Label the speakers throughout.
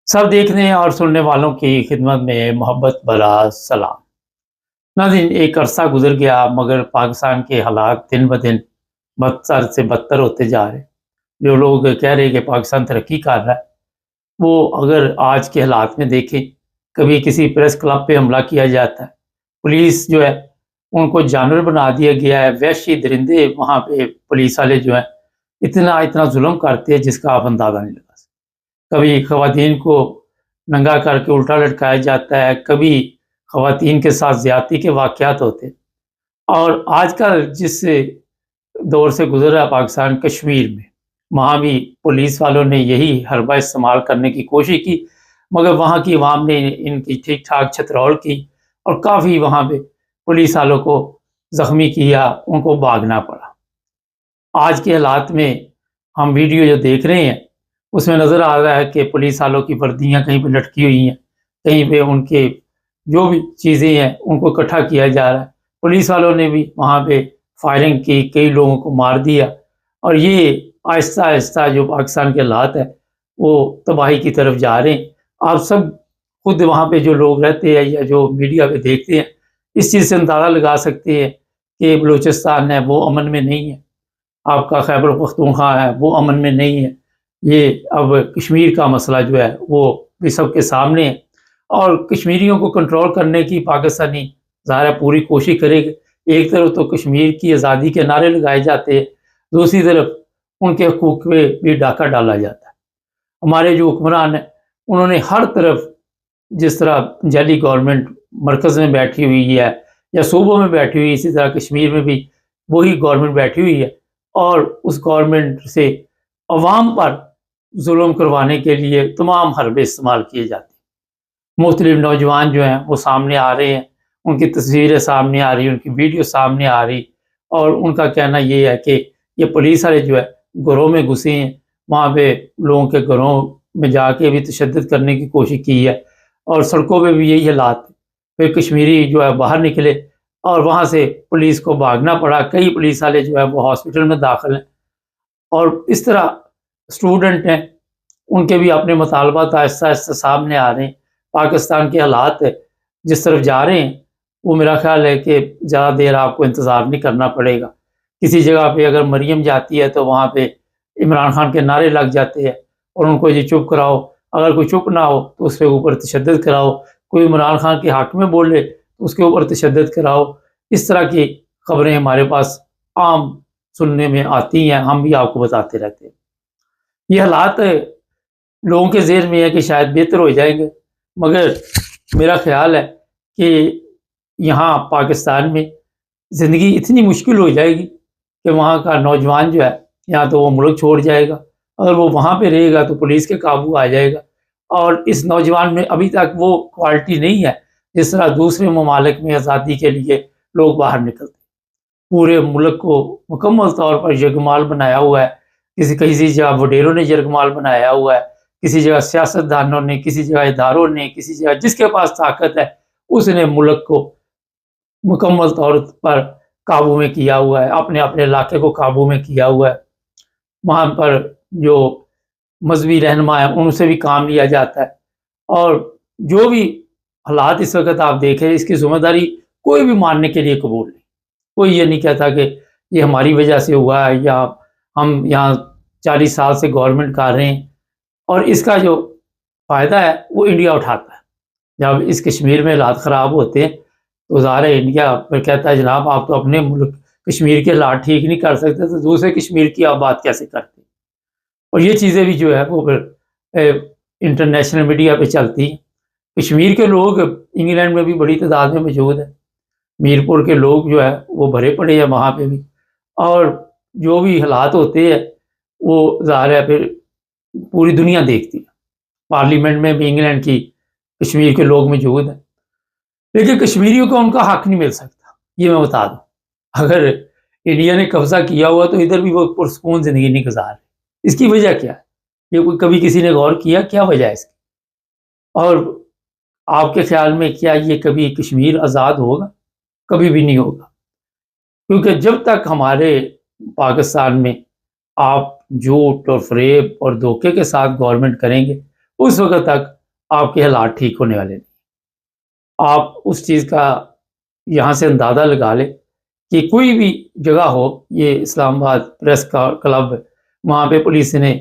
Speaker 1: सब देखने और सुनने वालों की खिदमत में मोहब्बत भरा सलाम। नाज़रीन, एक अरसा गुजर गया मगर पाकिस्तान के हालात दिन ब दिन बदतर से बदतर होते जा रहे। जो लोग कह रहे हैं कि पाकिस्तान तरक्की कर रहा है, वो अगर आज के हालात में देखें, कभी किसी प्रेस क्लब पे हमला किया जाता है, पुलिस जो है उनको जानवर बना दिया गया है, वहशी दरिंदे वहाँ पे पुलिस वाले जो हैं इतना इतना जुल्म करते हैं जिसका आप अंदाज़ा नहीं लगा सकते। कभी खवातीन को नंगा करके उल्टा लटकाया जाता है, कभी खवातीन के साथ ज़्यादती के वाक़यात होते हैं। और आजकल जिस दौर से गुज़र रहा है पाकिस्तान, कश्मीर में, वहाँ भी पुलिस वालों ने यही हरबा इस्तेमाल करने की कोशिश की, मगर वहाँ की अवाम ने इनकी ठीक-ठाक छतरौल की और काफ़ी वहाँ पे पुलिस वालों को ज़ख्मी किया, उनको भागना पड़ा। आज के हालात में हम वीडियो जो देख रहे हैं, उसमें नज़र आ रहा है कि पुलिस वालों की वर्दियाँ कहीं पे लटकी हुई हैं, कहीं पे उनके जो भी चीज़ें हैं, उनको इकट्ठा किया जा रहा है। पुलिस वालों ने भी वहाँ पे फायरिंग की, कई लोगों को मार दिया और ये आहिस्ता-आहिस्ता जो पाकिस्तान के हालात हैं, वो तबाही की तरफ जा रहे हैं। आप सब खुद वहाँ पे जो लोग रहते हैं या जो मीडिया पे देखते हैं, इस चीज़ से अंदाज़ा लगा सकते हैं कि बलूचिस्तान है, वो अमन में नहीं है। आपका खैबर पख्तूनख्वा है, वो अमन में नहीं है। ये अब कश्मीर का मसला जो है, वो भी सबके सामने है और कश्मीरियों को कंट्रोल करने की पाकिस्तानी ज़ाहिर है पूरी कोशिश करेगी। एक तरफ तो कश्मीर की आज़ादी के नारे लगाए जाते हैं, दूसरी तरफ उनके हकूक़ पे भी डाका डाला जाता है। हमारे जो हुक्मरान हैं, उन्होंने हर तरफ जिस तरह जाली गवर्नमेंट मरकज़ में बैठी हुई है या सूबों में बैठी हुई है, इसी तरह कश्मीर में भी वही गवर्नमेंट बैठी हुई है और उस गवर्नमेंट से अवाम पर जुल्म करवाने के लिए तमाम हरबे इस्तेमाल किए जाते हैं। मुख्तलिफ नौजवान जो हैं वो सामने आ रहे हैं, उनकी तस्वीरें सामने आ रही हैं, उनकी वीडियो सामने आ रही और उनका कहना ये है कि ये पुलिस वाले जो है घरों में घुसे हैं, वहाँ पे लोगों के घरों में जाके भी तशद्दुद करने की कोशिश की है और सड़कों पे भी यही हालात। फिर कश्मीरी जो है बाहर निकले और वहाँ से पुलिस को भागना पड़ा। कई पुलिस वाले जो है वो हॉस्पिटल में दाखिल हैं और इस तरह स्टूडेंट हैं, उनके भी अपने मुतालबात आहिस्ता-आहिस्ता सामने आ रहे हैं। पाकिस्तान के हालात जिस तरफ जा रहे हैं, वो मेरा ख़्याल है कि ज़्यादा देर आपको इंतज़ार नहीं करना पड़ेगा। किसी जगह पे अगर मरियम जाती है तो वहाँ पे इमरान खान के नारे लग जाते हैं और उनको ये चुप कराओ, अगर कोई चुप ना हो तो उसके ऊपर तशद्दुद कराओ, कोई इमरान खान के हक़ में बोले तो उसके ऊपर तशद्दुद कराओ। इस तरह की खबरें हमारे पास आम सुनने में आती हैं, हम भी आपको बताते रहते हैं। ये हालात लोगों के ज़हन में है कि शायद बेहतर हो जाएँगे, मगर मेरा ख़्याल है कि यहाँ पाकिस्तान में ज़िंदगी इतनी मुश्किल हो जाएगी कि वहाँ का नौजवान जो है, या तो वो मुल्क छोड़ जाएगा, अगर वो वहाँ पे रहेगा तो पुलिस के काबू आ जाएगा और इस नौजवान में अभी तक वो क्वालिटी नहीं है, जिस तरह दूसरे ममालिक में आज़ादी के लिए लोग बाहर निकलते। पूरे मुल्क को मुकम्मल तौर पर यरगमाल बनाया हुआ है। किसी जगह वडेरों ने यरगमाल बनाया हुआ है, किसी जगह सियासतदानों ने, किसी जगह इदारों ने, किसी जगह जिसके पास ताकत है, उसने मुल्क को मुकम्मल तौर पर काबू में किया हुआ है, अपने-अपने इलाके को काबू में किया हुआ है। वहाँ पर जो मज़हबी रहनुमा हैं, उनसे भी काम लिया जाता है और जो भी हालात इस वक़्त आप देख रहे हैं, इसकी ज़िम्मेदारी कोई भी मानने के लिए कबूल नहीं। कोई ये नहीं कहता कि ये हमारी वजह से हुआ है या हम यहाँ 40 साल से गवर्नमेंट कर रहे हैं और इसका जो फ़ायदा है वो इंडिया उठाता है। जब इस कश्मीर में हालात ख़राब होते हैं तो ज़ाहिर है इंडिया फिर कहता है जनाब आप तो अपने मुल्क कश्मीर के हालात ठीक नहीं कर सकते तो दूसरे कश्मीर की आप बात कैसे करते हैं। और ये चीज़ें भी जो है वो फिर इंटरनेशनल मीडिया पे चलती हैं। कश्मीर के लोग इंग्लैंड में भी बड़ी तादाद में मौजूद हैं। मीरपुर के लोग जो है वो भरे पड़े हैं वहाँ पे भी और जो भी हालात होते हैं वो ज़ाहिर है फिर पूरी दुनिया देखती है। पार्लियामेंट में भी इंग्लैंड की कश्मीर के लोग मौजूद हैं, लेकिन कश्मीरियों को उनका हक नहीं मिल सकता, ये मैं बता दूँ। अगर इंडिया ने कब्ज़ा किया हुआ तो इधर भी वो पुरसुकून ज़िंदगी नहीं गुज़ार रहे। इसकी वजह क्या है? ये कोई कभी किसी ने गौर किया क्या वजह है इसकी? और आपके ख़्याल में क्या ये कभी कश्मीर आज़ाद होगा? कभी भी नहीं होगा, क्योंकि जब तक हमारे पाकिस्तान में आप झूठ और फ़रेब और धोखे के साथ गवर्नमेंट करेंगे, उस वक्त तक आपके हालात ठीक होने वाले नहीं। आप उस चीज़ का यहाँ से अंदाज़ा लगा लें कि कोई भी जगह हो, ये इस्लामाबाद प्रेस का क्लब, वहाँ पे पुलिस ने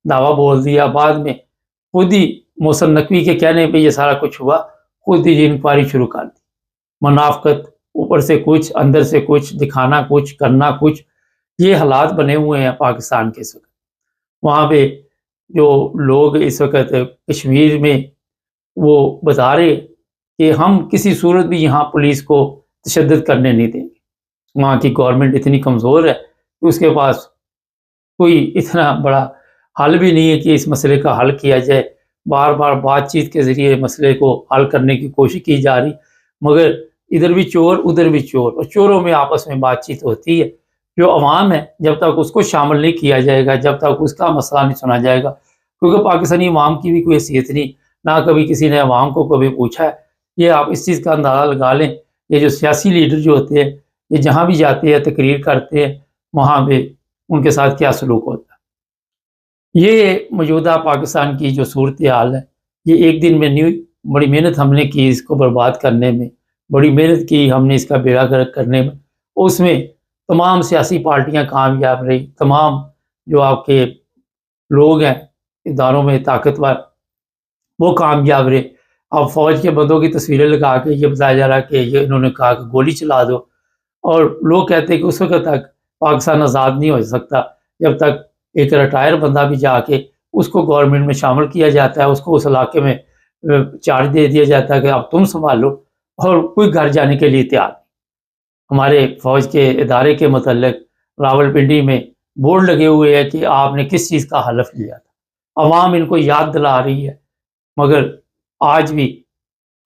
Speaker 1: दावा बोल दिया, बाद में खुद ही मोहसिन नकवी के कहने पे ये सारा कुछ हुआ, खुद ही इंक्वायरी शुरू कर दी। मुनाफिकत, ऊपर से कुछ अंदर से कुछ, दिखाना कुछ करना कुछ, ये हालात बने हुए हैं पाकिस्तान के इस वक्त। वहाँ पे जो लोग इस वक्त कश्मीर में वो बता रहे कि हम किसी सूरत भी यहाँ पुलिस को तशद्दुद करने नहीं देंगे। वहाँ की गवर्नमेंट इतनी कमज़ोर है कि उसके पास कोई इतना बड़ा हल भी नहीं है कि इस मसले का हल किया जाए। बार बार बातचीत के ज़रिए मसले को हल करने की कोशिश की जा रही, मगर इधर भी चोर उधर भी चोर, और चोरों में आपस में बातचीत होती है। जो अवाम है, जब तक उसको शामिल नहीं किया जाएगा, जब तक उसका मसला नहीं सुना जाएगा, क्योंकि पाकिस्तानी अवाम की भी कोई हैसियत नहीं, ना कभी किसी ने अवाम को कभी पूछा है। ये आप इस चीज़ का अंदाज़ा लगा लें, ये जो सियासी लीडर जो होते हैं, ये जहाँ भी जाते हैं तकरीर करते हैं, वहाँ पे उनके साथ क्या सलूक होता है। ये मौजूदा पाकिस्तान की जो सूरत हाल है, ये एक दिन में नहीं हुई। बड़ी मेहनत हमने की इसको बर्बाद करने में, बड़ी मेहनत की हमने इसका बेड़ा गर्क करने में। उसमें तमाम सियासी पार्टियां कामयाब रही, तमाम जो आपके लोग हैं इदारों में ताकतवर, वो कामयाब रहे। अब फौज के बंदों की तस्वीरें लगा के ये बताया जा रहा है कि ये इन्होंने कहा कि गोली चला दो, और लोग कहते हैं कि उस वक्त तक पाकिस्तान आज़ाद नहीं हो सकता जब तक एक रिटायर बंदा भी जाके उसको गवर्नमेंट में शामिल किया जाता है, उसको उस इलाके में चार्ज दे दिया जाता है कि अब तुम संभालो, और कोई घर जाने के लिए तैयार नहीं। हमारे फौज के इदारे के मतलब रावलपिंडी में बोर्ड लगे हुए हैं कि आपने किस चीज़ का हलफ लिया था। अवाम इनको याद दिला रही है, मगर आज भी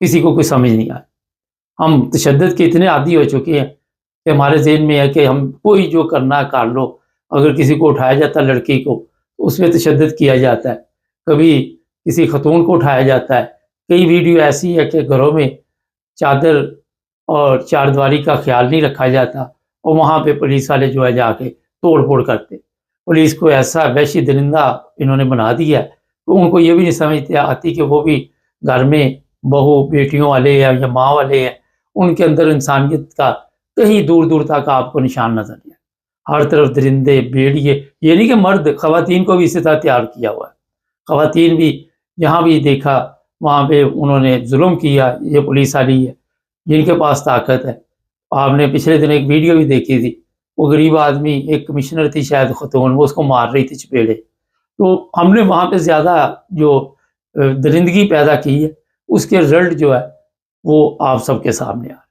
Speaker 1: किसी को कोई समझ नहीं आ रहा। हम तशद्दुद के इतने आदी हो चुके हैं कि हमारे ज़हन में है कि हम कोई जो करना कर लो। अगर किसी को उठाया जाता है, लड़की को, तो उसमें तशद्दुद किया जाता है, कभी किसी खतून को उठाया जाता है। कई वीडियो ऐसी है कि घरों में चादर और चारदीवारी का ख्याल नहीं रखा जाता, और वहाँ पे पुलिस वाले जो है जाके तोड़ फोड़ करते। पुलिस को ऐसा वहशी दरिंदा इन्होंने बना दिया है तो उनको ये भी नहीं समझ आती कि वो भी घर में बहू बेटियों वाले हैं या माँ वाले हैं, उनके अंदर इंसानियत का कहीं दूर दूर तक आपको निशान नजर नहीं। हर तरफ दरिंदे भेड़िए, ये नहीं कि मर्द, खवातीन को भी इसी तरह तैयार किया हुआ है। खवातीन भी जहाँ भी देखा वहाँ पे उन्होंने जुल्म किया। ये पुलिस वाली है जिनके पास ताकत है। आपने पिछले दिन एक वीडियो भी देखी थी, वो गरीब आदमी, एक कमिश्नर थी शायद खतून, वो उसको मार रही थी चपेड़े। तो हमने वहाँ पे ज़्यादा जो दरिंदगी पैदा की है, उसके रिजल्ट जो है वो आप सबके सामने आ रहे हैं।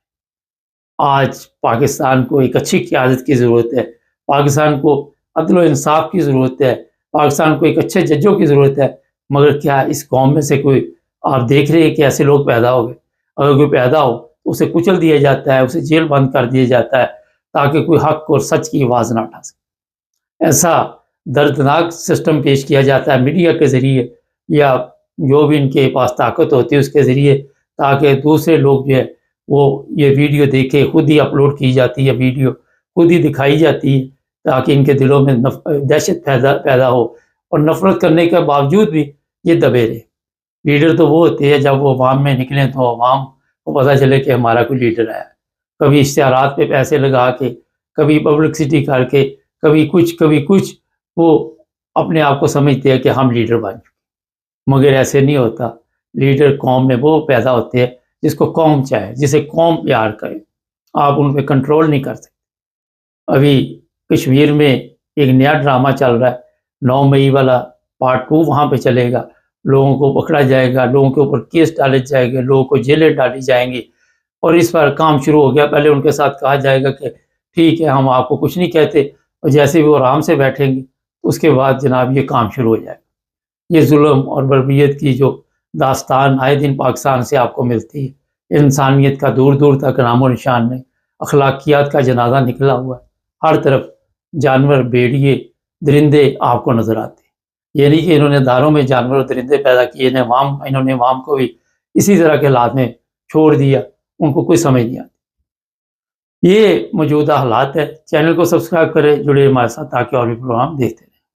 Speaker 1: आज पाकिस्तान को एक अच्छी क़यादत की ज़रूरत है, पाकिस्तान को अदल व इंसाफ की ज़रूरत है, पाकिस्तान को एक अच्छे जजों की ज़रूरत है। मगर क्या इस कौम में से कोई आप देख रहे हैं कि ऐसे लोग पैदा हो गए? अगर कोई पैदा हो तो उसे कुचल दिया जाता है, उसे जेल बंद कर दिया जाता है, ताकि कोई हक और सच की आवाज़ ना उठा सके। ऐसा दर्दनाक सिस्टम पेश किया जाता है मीडिया के ज़रिए या जो भी इनके पास ताकत होती है उसके ज़रिए, ताकि दूसरे लोग जो है वो ये वीडियो देखे, खुद ही अपलोड की जाती है वीडियो, खुद ही दिखाई जाती है, ताकि इनके दिलों में दहशत पैदा हो, और नफ़रत करने के बावजूद भी ये दबे रहे। लीडर तो वो होते हैं जब वो अवाम में निकलें तो अवाम को पता चले कि हमारा कोई लीडर आया। कभी इश्तिहारात पे पैसे लगा के, कभी पब्लिसिटी करके, कभी कुछ, वो अपने आप को समझते हैं कि हम लीडर बन चुके। मगर ऐसे नहीं होता। लीडर कौम में वो पैदा होते हैं जिसको कौम चाहे, जिसे कौम प्यार करे। आप उन पे कंट्रोल नहीं कर सकते। अभी कश्मीर में एक नया ड्रामा चल रहा है, 9 मई वाला पार्ट 2 वहाँ पे चलेगा। लोगों को पकड़ा जाएगा, लोगों के ऊपर केस डाले जाएंगे, लोगों को जेलें डाली जाएंगी, और इस पर काम शुरू हो गया। पहले उनके साथ कहा जाएगा कि ठीक है, हम आपको कुछ नहीं कहते, और जैसे भी वो आराम से बैठेंगे उसके बाद जनाब ये काम शुरू हो जाएगा। ये जुल्म और बर्बरियत की जो दास्तान आए दिन पाकिस्तान से आपको मिलती है, इंसानियत का दूर दूर तक नामो निशान नहीं, अखलाकियात का जनाजा निकला हुआ है। हर तरफ जानवर, भेड़िए, दरिंदे आपको नज़र आते हैं। ये नहीं कि इन्होंने दारों में जानवर और दरिंदे पैदा किए, इन्होंने अवाम को भी इसी तरह के हालात में छोड़ दिया, उनको कोई समझ नहीं आती। ये मौजूदा हालात है। चैनल को सब्सक्राइब करें, जुड़े हमारे साथ ताकि और भी प्रोग्राम देखते हैं।